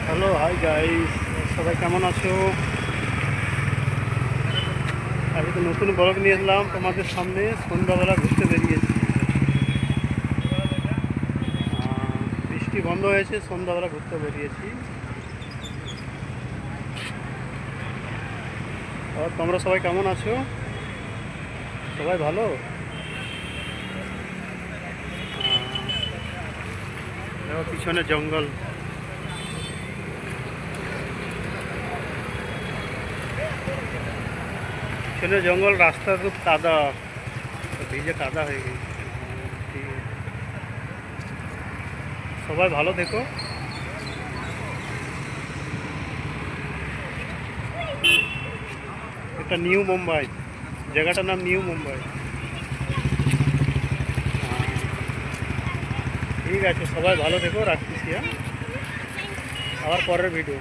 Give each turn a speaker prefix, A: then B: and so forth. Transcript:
A: Hello, hi guys, সবাই কেমন আছো? আজকে নতুন ব্লগ নিয়ে এলাম তোমাদের সামনে। সন্ধ্যাবেলা ঘুরতে বেরিয়েছি। বৃষ্টি বন্ধ হয়েছে, সন্ধ্যাবেলা ঘুরতে বেরিয়েছি। আর তোমরা সবাই কেমন আছো? সবাই ভালো? দেখো পিছনে জঙ্গল, পিছনে জঙ্গল, রাস্তা খুব কাদা, ভিজে কাদা হয়ে গেছে। ঠিক আছে, সবাই ভালো থেকো। এটা নিউ মুম্বাই, জায়গাটার নাম নিউ মুম্বাই। ঠিক আছে, সবাই ভালো থেকো, রাখতেছি। হ্যাঁ, আবার পরের ভিডিও।